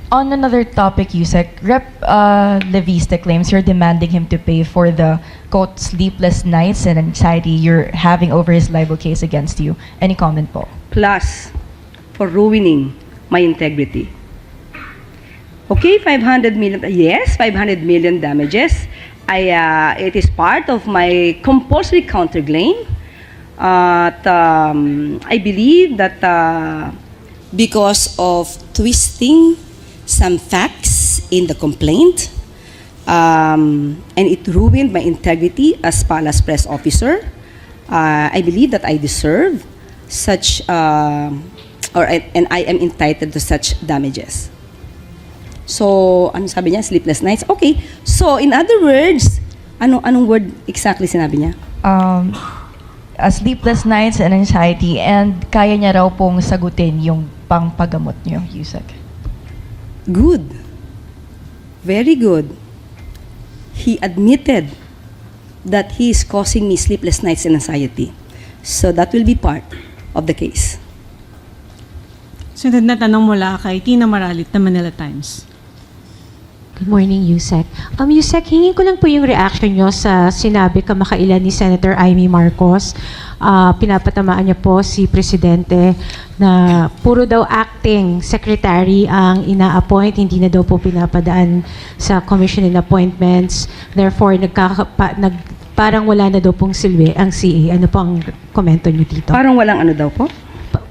On another topic, Yusek, Rep. Leviste claims you're demanding him to pay for the, quote, sleepless nights and anxiety you're having over his libel case against you. Any comment po? Plus, for ruining my integrity. Okay, 500 million, yes, 500 million damages. It is part of my compulsory counterclaim. I believe that because of twisting some facts in the complaint, and it ruined my integrity as Palace Press Officer, I believe that I deserve such, and I am entitled to such damages. So, ano sabi niya? Sleepless nights? Okay. So, in other words, anong word exactly sinabi niya? Sleepless nights and anxiety, and kaya niya raw pong sagutin yung pangpagamot niyo, Yusek. Good. Very good. He admitted that he is causing me sleepless nights and anxiety. So, that will be part of the case. Sunod na tanong mula kay Tina Maralit ng Manila Times. Good morning, Yusek. Yusek, hingin ko lang po yung reaction nyo sa sinabi kamakailan ni Senator Amy Marcos. Pinapatamaan niya po si Presidente na puro daw acting secretary ang ina-appoint, hindi na daw po pinapadaan sa commission in appointments. Therefore, parang wala na daw pong silbi ang CA. Ano po ang komento niyo dito? Parang walang ano daw po?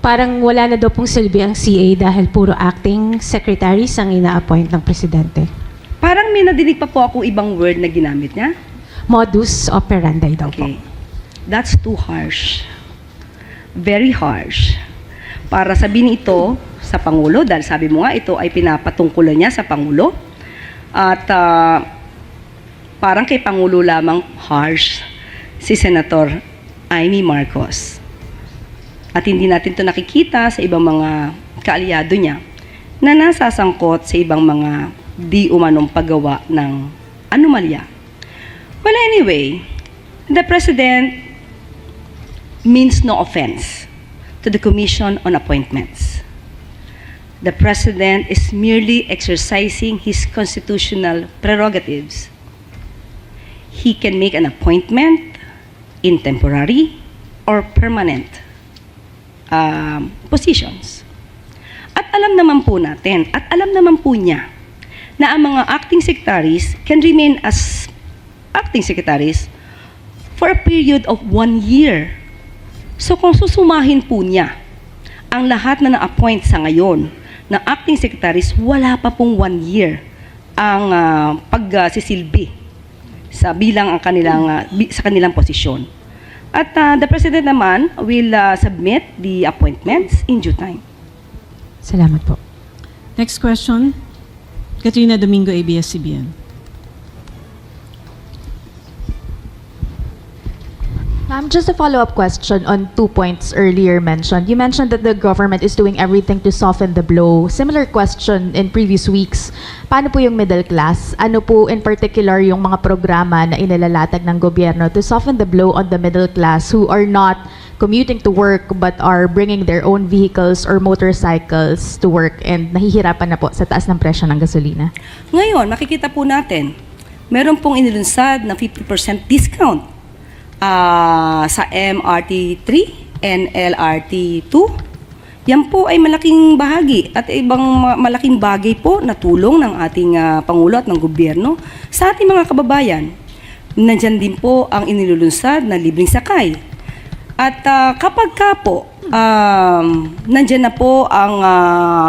Parang wala na daw pong silbi ang CA dahil puro acting secretaries ang ina-appoint ng Presidente. Parang may nadinig pa po ako ibang word na ginamit niya. Modus operandi daw po. Okay. That's too harsh. Very harsh. Para sabihin ito sa Pangulo, dahil sabi mo nga ito ay pinapatungkulan niya sa Pangulo. At parang kay Pangulo lamang harsh si Senator Amy Marcos. At hindi natin ito nakikita sa ibang mga kaalyado niya na nasasangkot sa ibang mga di umanong paggawa ng anomalya. Well, anyway, the President means no offense to the Commission on Appointments. The President is merely exercising his constitutional prerogatives. He can make an appointment in temporary or permanent positions. At alam naman po natin, at alam naman po niya, na ang mga acting secretaries can remain as acting secretaries for a period of 1 year. So kung susumahin po niya ang lahat na na-appoint sa ngayon na acting secretaries, wala pa pong 1 year ang pagsisilbi sa bilang ang sa kanilang posisyon. At the President naman will submit the appointments in due time. Salamat po. Next question, Katrina Domingo, ABS-CBN. Ma'am, just a follow-up question on 2 points earlier mentioned. You mentioned that the government is doing everything to soften the blow. Similar question in previous weeks. Paano po yung middle class? Ano po in particular yung mga programa na inalalatag ng gobyerno to soften the blow on the middle class who are not commuting to work but are bringing their own vehicles or motorcycles to work and nahihirapan na po sa taas ng presyo ng gasolina? Ngayon, makikita po natin, meron pong inilunsad na 50% discount sa MRT 3 and LRT 2. Yan po ay malaking bahagi at ibang malaking bagay po na tulong ng ating Pangulo at ng gobyerno sa ating mga kababayan. Nandyan din po ang inilulunsad na libreng sakay. At kapag ka po, nandyan na po ang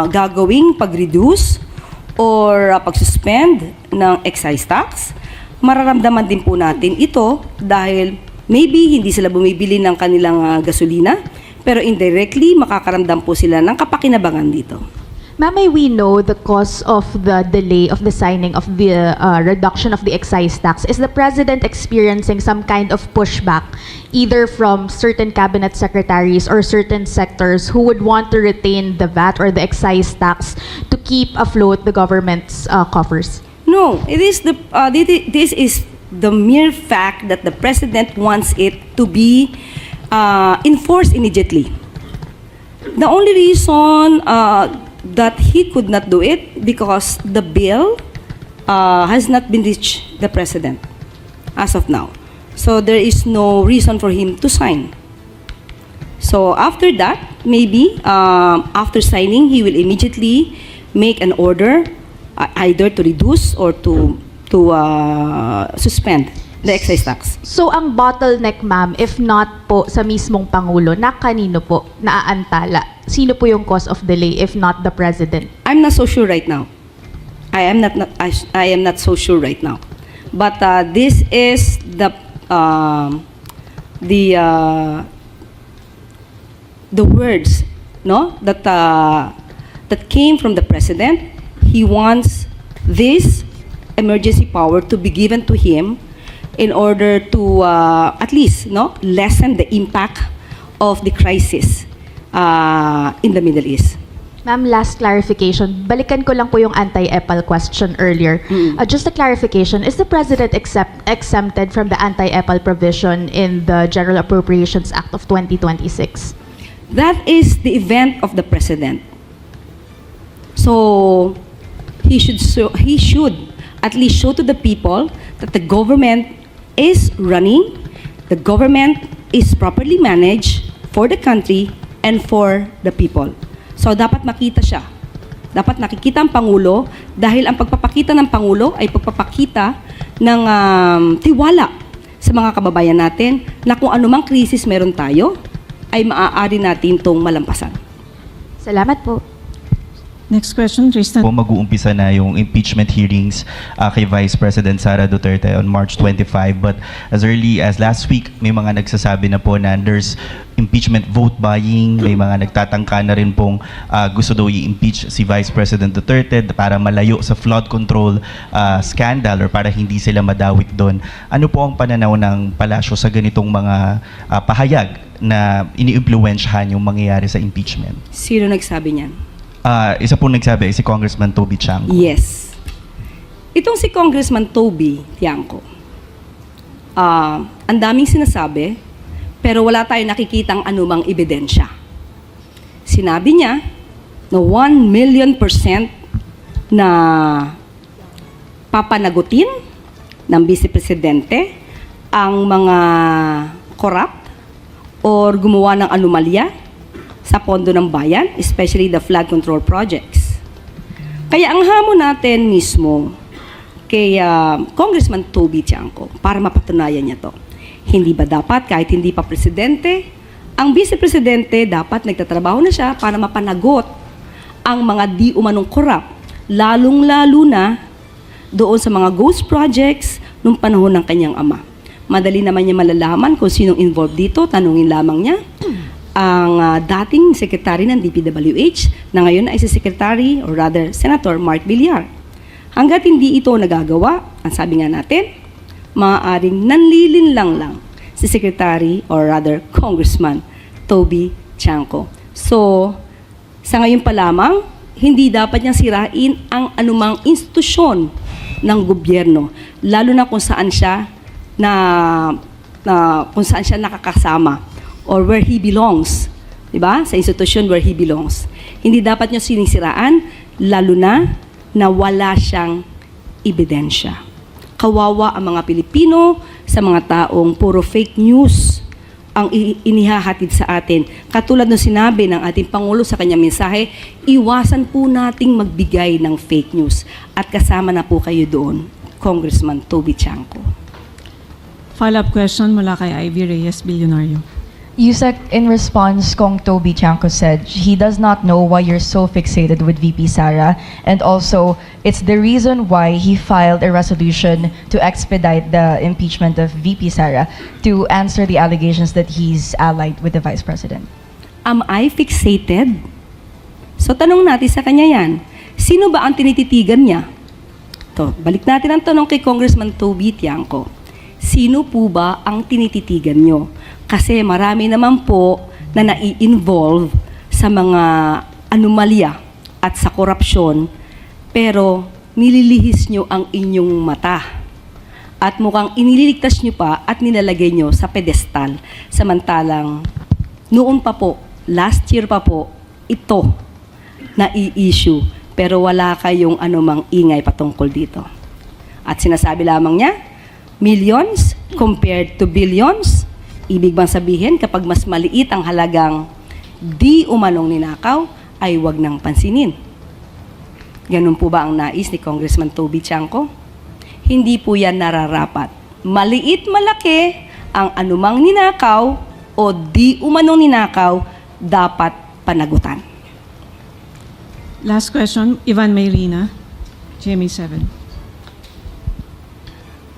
gagawing pag-reduce or pag-suspend ng excise tax, mararamdaman din po natin ito dahil maybe hindi sila bumibili ng kanilang gasolina, pero indirectly makakaramdam po sila ng kapakinabangan dito. Ma'am, may we know the cause of the delay of the signing of the reduction of the excise tax? Is the President experiencing some kind of pushback, either from certain cabinet secretaries or certain sectors who would want to retain the VAT or the excise tax to keep afloat the government's coffers? No, this is the mere fact that the President wants it to be enforced immediately. The only reason that he could not do it because the bill has not been reached the President as of now. So there is no reason for him to sign. So after that, maybe after signing, he will immediately make an order either to reduce or to suspend the excise tax. So ang bottleneck, ma'am, if not po sa mismong Pangulo, na kanino po naaantala? Sino po yung cause of delay if not the President? I'm not so sure right now. I am not so sure right now. But this is the words, no, that came from the President. He wants this emergency power to be given to him in order to at least, no, lessen the impact of the crisis in the Middle East. Ma'am, last clarification. Balikan ko lang po yung anti-EPAL question earlier. Just a clarification, is the President exempted from the anti-EPAL provision in the General Appropriations Act of 2026? That is the event of the President. So he should at least show to the people that the government is running, the government is properly managed for the country and for the people. So dapat makita siya. Dapat nakikita ang Pangulo dahil ang pagpapakita ng Pangulo ay pagpapakita ng tiwala sa mga kababayan natin na kung anumang krisis meron tayo ay maaari natin itong malampasan. Salamat po. Next question, Tristan. Po mag-uumpisa na yung impeachment hearings kay Vice President Sara Duterte on March 25. But as early as last week, may mga nagsasabi na po na there's impeachment vote buying. May mga nagtatangka na rin pong gusto daw i-impeach si Vice President Duterte para malayo sa flood control scandal or para hindi sila madawit doon. Ano po ang pananaw ng palasyo sa ganitong mga pahayag na ini-impluwensyahan yung mangyayari sa impeachment? Sino nagsabi niyan? Isa po nagsabi, si Congressman Toby Chanco. Yes. Itong si Congressman Toby Tiangco, ang daming sinasabi, pero wala tayong nakikitang anumang ebidensya. Sinabi niya na 1,000,000% na papanagutin ng Vice Presidente ang mga corrupt or gumawa ng anomalya sa pondo ng bayan, especially the flood control projects. Kaya ang hamon natin mismo kay Congressman Toby Tiangco para mapatunayan niya to, hindi ba dapat kahit hindi pa presidente, ang Vice Presidente dapat nagtatrabaho na siya para mapanagot ang mga di umanong corrupt, lalong-lalo na doon sa mga ghost projects nung panahon ng kanyang ama. Madali naman niya malalaman kung sinong involved dito, tanungin lamang niya ang dating secretary ng DPWH na ngayon ay si Secretary or rather Senator Mark Villar. Hanggat hindi ito nagagawa, ang sabi nga natin, maaaring nanlilinlang lang si Secretary or rather Congressman Toby Chanco. So, sa ngayon pa lamang, hindi dapat niyang sirain ang anumang institusyon ng gobyerno, lalo na kung saan siya nakakasama or where he belongs, di ba? Sa institusyon where he belongs. Hindi dapat niyo sinisiraan, lalo na wala siyang ebidensya. Kawawa ang mga Pilipino sa mga taong puro fake news ang inihahatid sa atin. Katulad ng sinabi ng ating Pangulo sa kanyang mensahe, iwasan po nating magbigay ng fake news. At kasama na po kayo doon, Congressman Toby Chanco. Follow-up question mula kay Ivy Reyes, Bilyonaryo. Yusek, in response, Kong Toby Chanco said he does not know why you're so fixated with VP Sara, and also it's the reason why he filed a resolution to expedite the impeachment of VP Sara to answer the allegations that he's allied with the Vice President. Am I fixated? So tanong natin sa kanya yan, sino ba ang tinititigan niya? To, balik natin ang tanong kay Congressman Toby Tiangco. Sino po ba ang tinititigan niyo? Kasi marami naman po na nai-involve sa mga anomalya at sa korupsyon, pero nililihis nyo ang inyong mata. At mukhang iniligtas nyo pa at nilalagay nyo sa pedestal. Samantalang noon pa po, last year pa po, ito na i-issue, pero wala kayong anumang ingay patungkol dito. At sinasabi lamang niya, millions compared to billions. Ibig bang sabihin, kapag mas maliit ang halagang di umanong ninakaw, ay wag nang pansinin. Ganun po ba ang nais ni Congressman Toby Chanco? Hindi po yan nararapat. Maliit malaki ang anumang ninakaw o di umanong ninakaw, dapat panagutan. Last question, Ivan Mayrina, GMA7.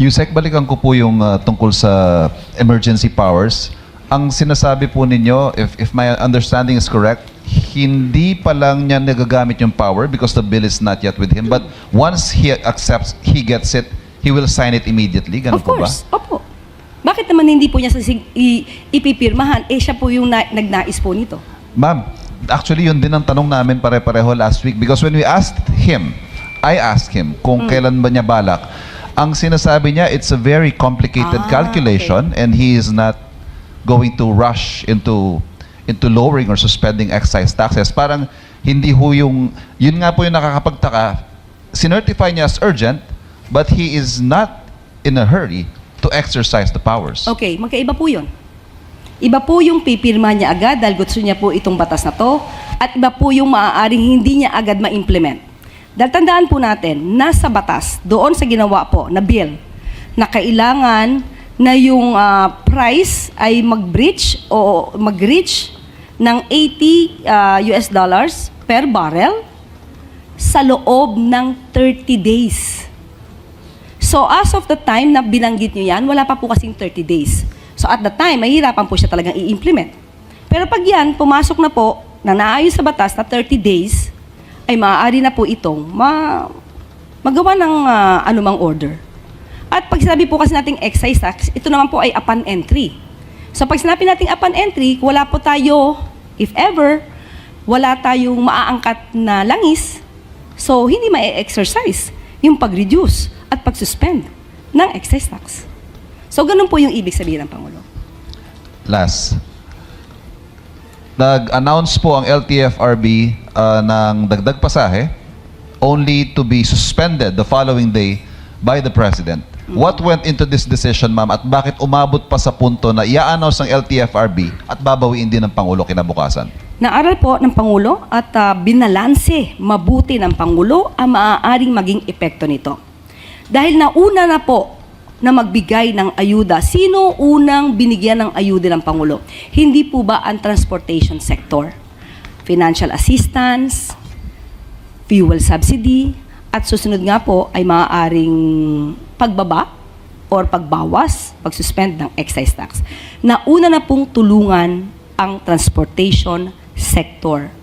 Yusek, balikan ko po yung tungkol sa emergency powers. Ang sinasabi po ninyo, if my understanding is correct, hindi pa lang niya nagagamit yung power because the bill is not yet with him. But once he accepts, he gets it, he will sign it immediately. Ganun Of po ba? course, opo. Bakit naman hindi po niya ipipirmahan? Siya po yung nagnais po nito. Ma'am, actually yun din ang tanong namin pare-pareho last week because when we asked him, I asked him kung kailan ba niya balak. Ang sinasabi niya, it's a very complicated calculation and he is not going to rush into lowering or suspending excise taxes. Parang hindi ho yun nga po yung nakakapagtaka, sinertify niya as urgent, but he is not in a hurry to exercise the powers. Okay, magkaiba po yun. Iba po yung pipirma niya agad dahil gusto niya po itong batas na to, at iba po yung maaaring hindi niya agad ma-implement. Dahil tandaan po natin, nasa batas, doon sa ginawa po na bill, na kailangan na yung price ay mag-reach ng $80 per barrel sa loob ng 30 days. So as of the time na binanggit nyo yan, wala pa po kasing 30 days. So at the time, mahirapan po siya talagang i-implement. Pero pag yan, pumasok na po, na naayos sa batas na 30 days, ay maaari na po itong magawa ng anumang order. At pag sinabi po kasi nating excise tax, ito naman po ay upon entry. So pag sinabi nating upon entry, wala po tayo, if ever, wala tayong maaangkat na langis, so hindi ma-exercise yung pag-reduce at pag-suspend ng excise tax. So ganun po yung ibig sabihin ng Pangulo. Last. Nag-announce po ang LTFRB ng dagdag pasahe only to be suspended the following day by the President. What went into this decision, ma'am, at bakit umabot pa sa punto na i-announce ng LTFRB at babawiin din ng Pangulo kinabukasan? Naaral po ng Pangulo at binalanse mabuti ng Pangulo ang maaaring maging epekto nito. Dahil nauna na po na magbigay ng ayuda. Sino unang binigyan ng ayuda ng Pangulo? Hindi po ba ang transportation sector? Financial assistance, fuel subsidy, at susunod nga po ay maaaring pagbaba or pagbawas, pagsuspend ng excise tax. Nauna na pong tulungan ang transportation sector.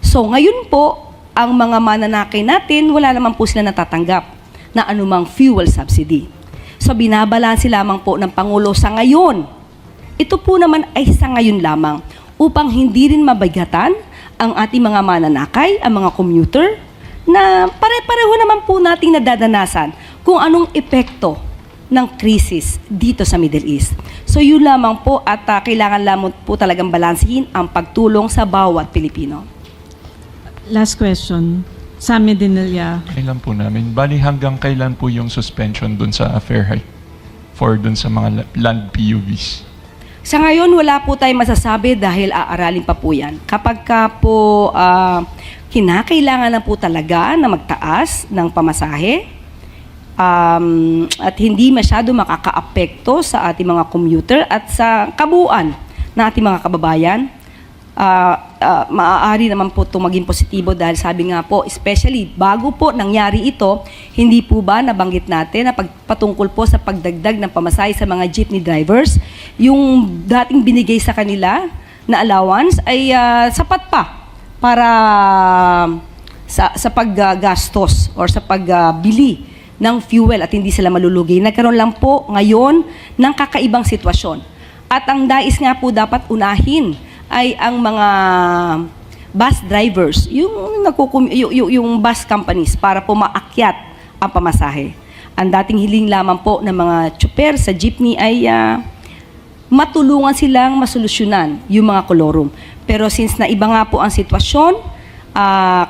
So ngayon po, ang mga mananakay natin, wala naman po sila natatanggap na anumang fuel subsidy. So binabalanse lamang po ng Pangulo sa ngayon. Ito po naman ay sa ngayon lamang upang hindi rin mabigatan ang ating mga mananakay, ang mga commuter, na pare-pareho naman po nating nadadanasan kung anong epekto ng krisis dito sa Middle East. So yun lamang po at kailangan lamang po talagang balansehin ang pagtulong sa bawat Pilipino. Last question, Sam Medinilla. Kailan po namin? Bali hanggang kailan po yung suspension dun sa Fairheight for dun sa mga land PUVs? Sa ngayon, wala po tayong masasabi dahil aaralin pa po yan. Kapag ka po kinakailangan na po talaga na magtaas ng pamasahe at hindi masyado makakaapekto sa ating mga commuter at sa kabuuan ng ating mga kababayan, maaari naman po itong maging positibo dahil sabi nga po, especially bago po nangyari ito, hindi po ba nabanggit natin na patungkol po sa pagdagdag ng pamasahe sa mga jeepney drivers, yung dating binigay sa kanila na allowance ay sapat pa para sa paggastos or sa pagbili ng fuel at hindi sila malulugi. Nagkaroon lang po ngayon ng kakaibang sitwasyon. At ang dais nga po dapat unahin ay ang mga bus drivers, yung bus companies para po maakyat ang pamasahe. Ang dating hiling lamang po ng mga tsuper sa jeepney ay matulungan silang masolusyonan yung mga kolorum. Pero since na iba nga po ang sitwasyon,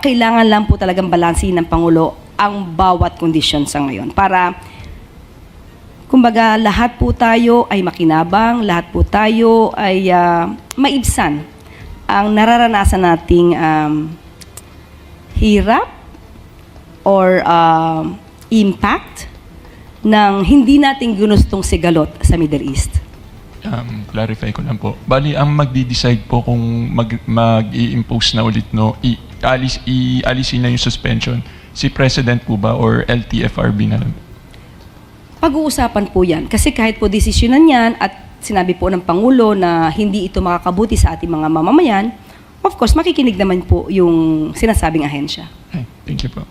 kailangan lang po talagang balansin ng Pangulo ang bawat kondisyon sa ngayon para kumbaga lahat po tayo ay makinabang, lahat po tayo ay maibsan ang nararanasan nating hirap or impact ng hindi natin ginustong sigalot sa Middle East. Clarify ko lang po. Bali, ang magdi-decide po kung mag-i-impose na ulit, no, ialisin na yung suspension, si President po ba or LTFRB na lang? Pag-uusapan po yan. Kasi kahit po desisyonan yan at sinabi po ng Pangulo na hindi ito makakabuti sa ating mga mamamayan, of course, makikinig naman po yung sinasabing ahensya. Ay, thank you po.